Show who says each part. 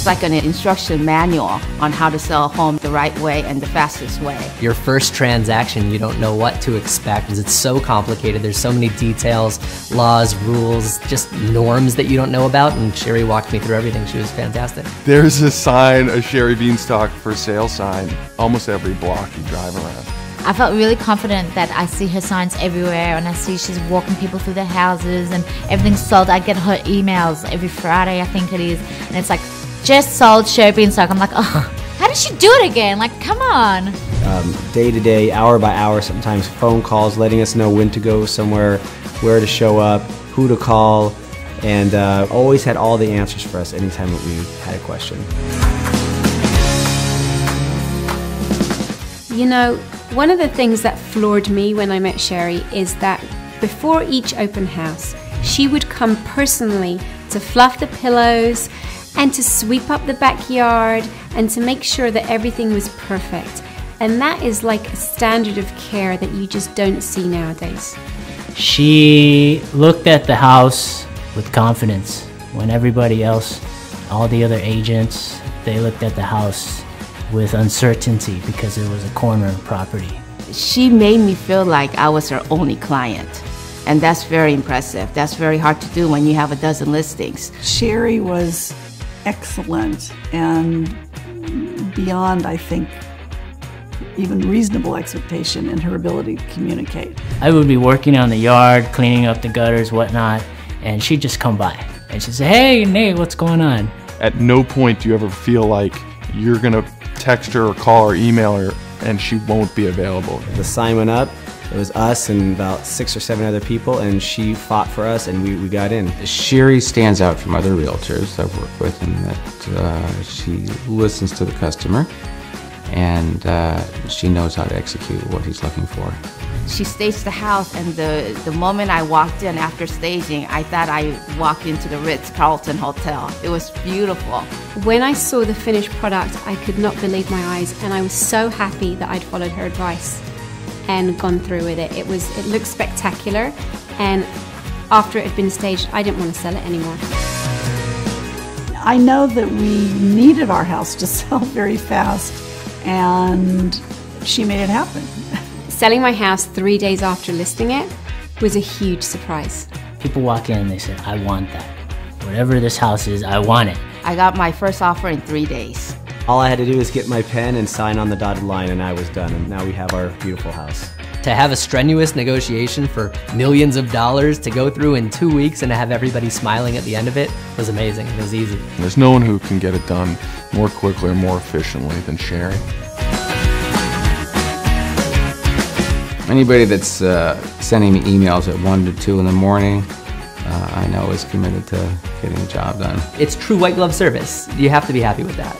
Speaker 1: like an instruction manual on how to sell a home the right way and the fastest way.
Speaker 2: Your first transaction, you don't know what to expect. It's so complicated. There's so many details, laws, rules, just norms that you don't know about, and Sherry walked me through everything. She was fantastic.
Speaker 3: There's a sign, a Sherry Bienstock for sale sign, almost every block you drive around.
Speaker 4: I felt really confident that I see her signs everywhere, and I see she's walking people through their houses and everything's sold. I get her emails every Friday, I think it is, and it's like, just sold Sherry Bienstock. I'm like, oh, how did she do it again? Like, come on.
Speaker 5: Day to day, hour by hour, sometimes phone calls letting us know when to go somewhere, where to show up, who to call, and always had all the answers for us anytime that we had a question.
Speaker 6: You know, one of the things that floored me when I met Sherry is that before each open house, she would come personally to fluff the pillows and to sweep up the backyard and to make sure that everything was perfect. And that is like a standard of care that you just don't see nowadays.
Speaker 7: She looked at the house with confidence when everybody else, all the other agents, they looked at the house with uncertainty because it was a corner property.
Speaker 1: She made me feel like I was her only client. And that's very impressive. That's very hard to do when you have a dozen listings.
Speaker 8: Sherry was excellent and beyond, I think, even reasonable expectation in her ability to communicate.
Speaker 7: I would be working on the yard, cleaning up the gutters, whatnot, and she'd just come by and she'd say, "Hey, Nate, what's going on?"
Speaker 3: At no point do you ever feel like you're gonna text her or call or email her and she won't be available.
Speaker 5: The sign went up, it was us and about 6 or 7 other people, and she fought for us and we got in.
Speaker 9: Sherry stands out from other realtors I've worked with in that she listens to the customer and she knows how to execute what he's looking for.
Speaker 1: She staged the house, and the moment I walked in after staging, I thought I walked into the Ritz-Carlton Hotel. It was beautiful.
Speaker 6: When I saw the finished product, I could not believe my eyes, and I was so happy that I'd followed her advice and gone through with it. It looked spectacular, and after it had been staged, I didn't want to sell it anymore.
Speaker 8: I know that we needed our house to sell very fast, and she made it happen.
Speaker 6: Selling my house 3 days after listing it was a huge surprise.
Speaker 7: People walk in and they say, "I want that. Whatever this house is, I want it."
Speaker 1: I got my first offer in 3 days.
Speaker 5: All I had to do was get my pen and sign on the dotted line, and I was done, and now we have our beautiful house.
Speaker 2: To have a strenuous negotiation for millions of dollars to go through in 2 weeks and to have everybody smiling at the end of it was amazing. It was easy.
Speaker 3: There's no one who can get it done more quickly or more efficiently than Sherry.
Speaker 9: Anybody that's sending me emails at 1 to 2 in the morning, I know is committed to getting the job done.
Speaker 2: It's true white glove service. You have to be happy with that.